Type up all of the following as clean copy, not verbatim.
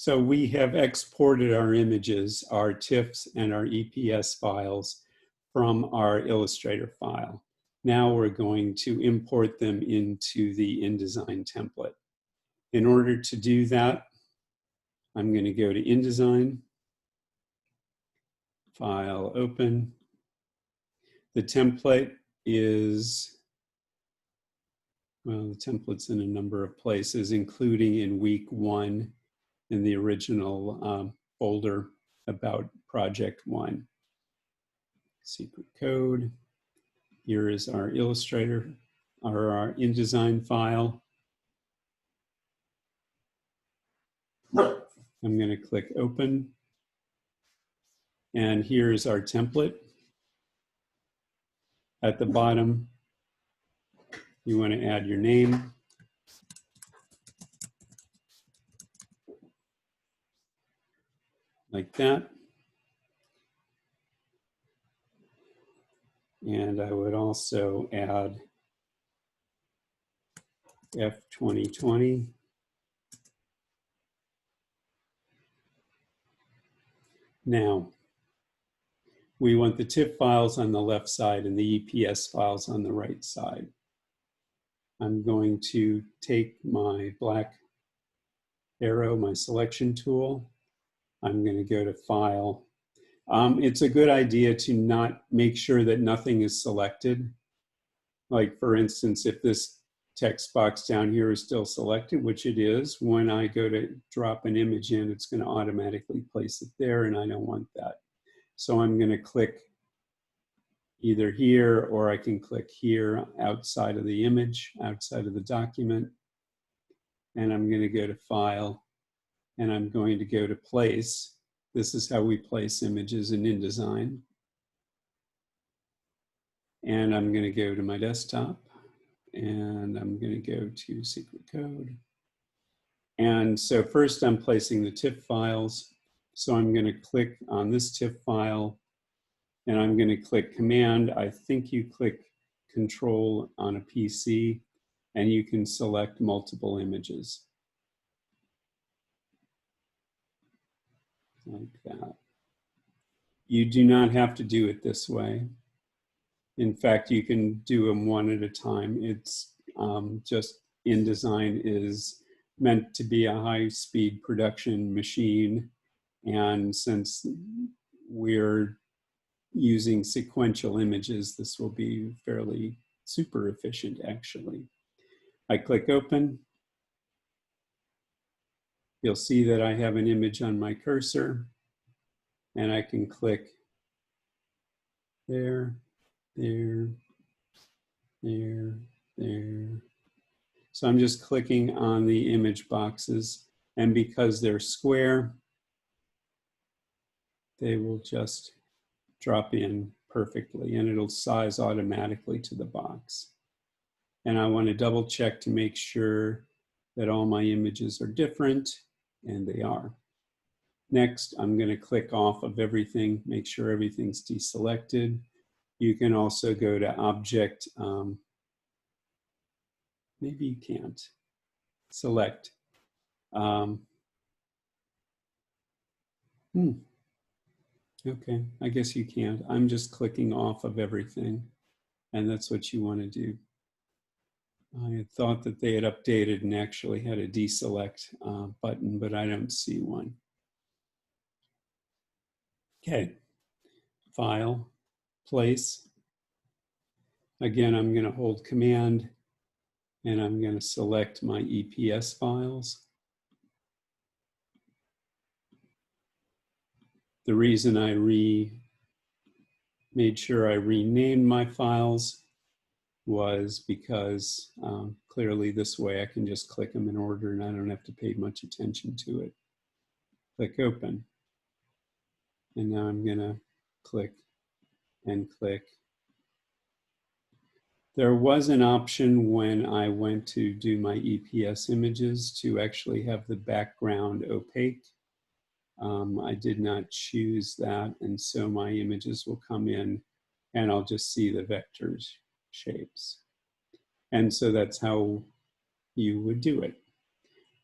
So we have exported our images, our TIFFs and our EPS files from our Illustrator file. Now we're going to import them into the InDesign template. In order to do that, I'm going to go to InDesign, File, Open. The template is, well, the template's in a number of places, including in week 1 in the original folder about project 1. Secret code. Here is our Illustrator, or our InDesign file. I'm going to click Open. And here's our template. At the bottom, you want to add your name. Like that. And I would also add F2020. Now, we want the TIFF files on the left side and the EPS files on the right side. I'm going to take my black arrow, my selection tool. I'm going to go to File. It's a good idea to not make sure that nothing is selected. Like for instance, if this text box down here is still selected, which it is, when I go to drop an image in, it's going to automatically place it there, and I don't want that. So I'm going to click either here, or I can click here outside of the image, outside of the document. And I'm going to go to File, and I'm going to go to Place. This is how we place images in InDesign. And I'm going to go to my desktop, and I'm going to go to Secret Code. And so first I'm placing the TIFF files. So I'm going to click on this TIFF file, and I'm going to click Command. I think you click Control on a PC, and you can select multiple images. Like that. You do not have to do it this way. In fact, you can do them one at a time. It's just InDesign is meant to be a high-speed production machine. And since we're using sequential images, this will be fairly super efficient, actually. I click Open. You'll see that I have an image on my cursor, and I can click there, there, there, there. So I'm just clicking on the image boxes, and because they're square, they will just drop in perfectly, and it'll size automatically to the box. And I want to double check to make sure that all my images are different, and they are. Next, I'm going to click off of everything, make sure everything's deselected. You can also go to Object, maybe you can't, Select. Okay, I guess you can't. I'm just clicking off of everything, and that's what you want to do. I had thought that they had updated and actually had a deselect button, but I don't see one. Okay, File, Place. Again, I'm going to hold Command, and I'm going to select my EPS files. The reason I made sure I renamed my files was because clearly this way I can just click them in order and I don't have to pay much attention to it. Click Open. And now I'm going to click and click. There was an option when I went to do my EPS images to actually have the background opaque. I did not choose that, and so my images will come in and I'll just see the vectors shapes. And so that's how you would do it.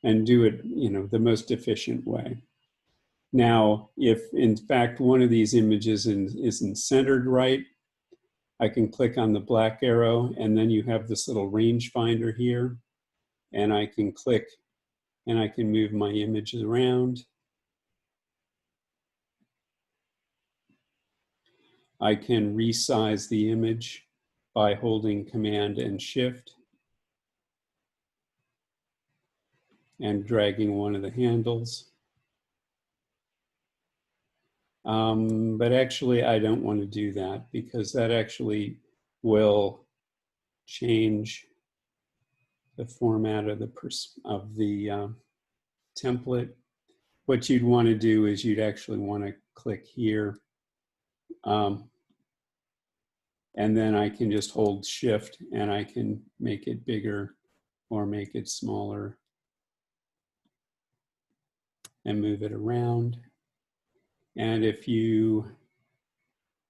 and do it, the most efficient way. Now, if in fact one of these images isn't centered right, I can click on the black arrow, and then you have this little rangefinder here, and I can click and I can move my images around. I can resize the image by holding Command and Shift and dragging one of the handles. But actually, I don't want to do that because that actually will change the format of the template. What you'd want to do is you'd actually want to click here, and then I can just hold Shift and I can make it bigger or make it smaller and move it around. And if you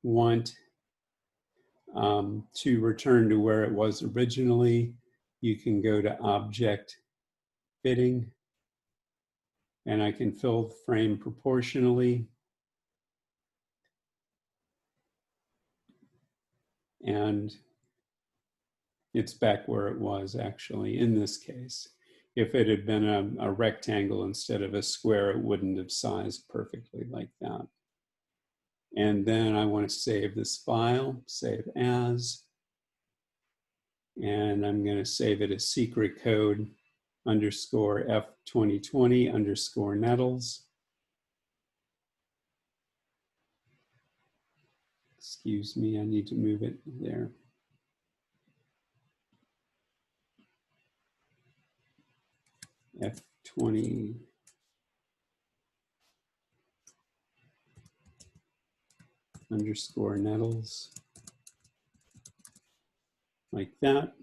want to return to where it was originally, you can go to Object Fitting, and I can fill the frame proportionally. And it's back where it was actually in this case. If it had been a rectangle instead of a square, it wouldn't have sized perfectly like that. And then I want to save this file, save as, and I'm going to save it as secret code underscore F2020 underscore Nettles. Excuse me, I need to move it there. F20 underscore Nettles, like that.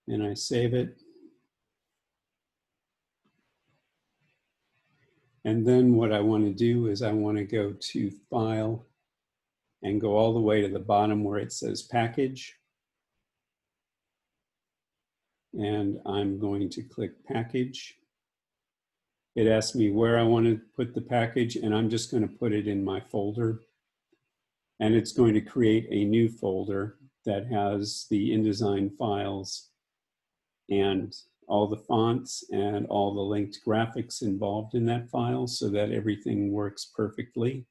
And I save it. And then what I want to do is I want to go to File and go all the way to the bottom where it says Package. And I'm going to click Package. It asks me where I want to put the package, and I'm just going to put it in my folder. And it's going to create a new folder that has the InDesign files and all the fonts and all the linked graphics involved in that file so that everything works perfectly.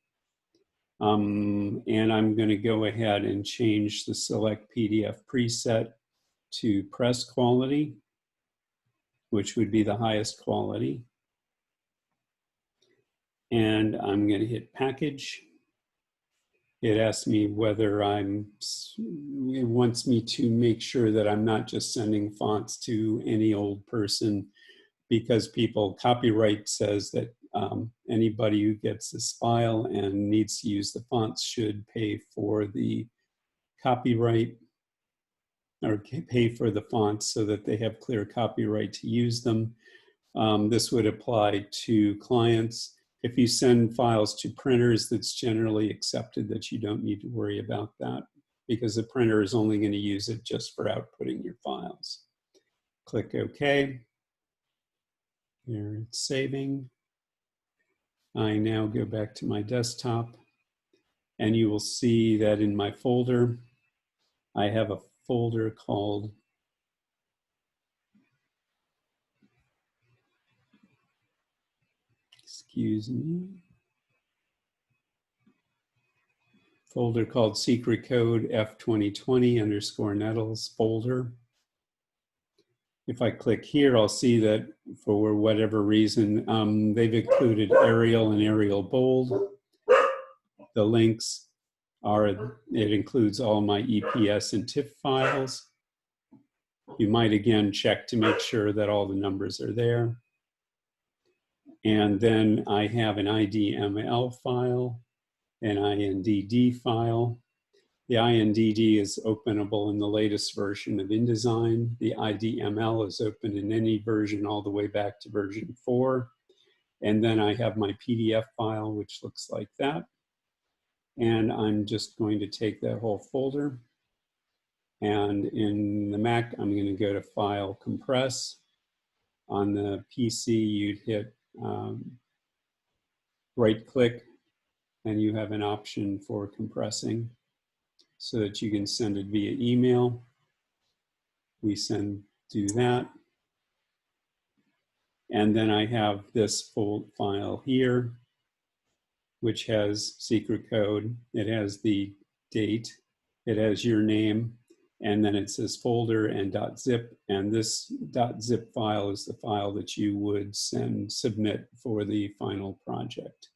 And I'm going to go ahead and change the Select PDF preset to press quality, which would be the highest quality. And I'm going to hit Package. It asks me whether it wants me to make sure that I'm not just sending fonts to any old person, because copyright says that anybody who gets this file and needs to use the fonts should pay for the copyright or pay for the fonts so that they have clear copyright to use them. This would apply to clients. If you send files to printers, that's generally accepted that you don't need to worry about that because the printer is only going to use it just for outputting your files. Click OK. Here it's saving. I now go back to my desktop, and you will see that in my folder, I have a folder called folder called secret code F2020 underscore Nettles folder. If I click here, I'll see that for whatever reason, they've included Arial and Arial Bold. The links are, it includes all my EPS and TIFF files. You might again check to make sure that all the numbers are there. And then I have an IDML file, an INDD file. The INDD is openable in the latest version of InDesign. The IDML is open in any version all the way back to version 4. And then I have my PDF file, which looks like that. And I'm just going to take that whole folder. And in the Mac, I'm going to go to File, Compress. On the PC, you'd hit right click, and you have an option for compressing so that you can send it via email. We do that. And then I have this full file here, which has secret code. It has the date, it has your name, and then it says folder and .zip. And this .zip file is the file that you would submit for the final project.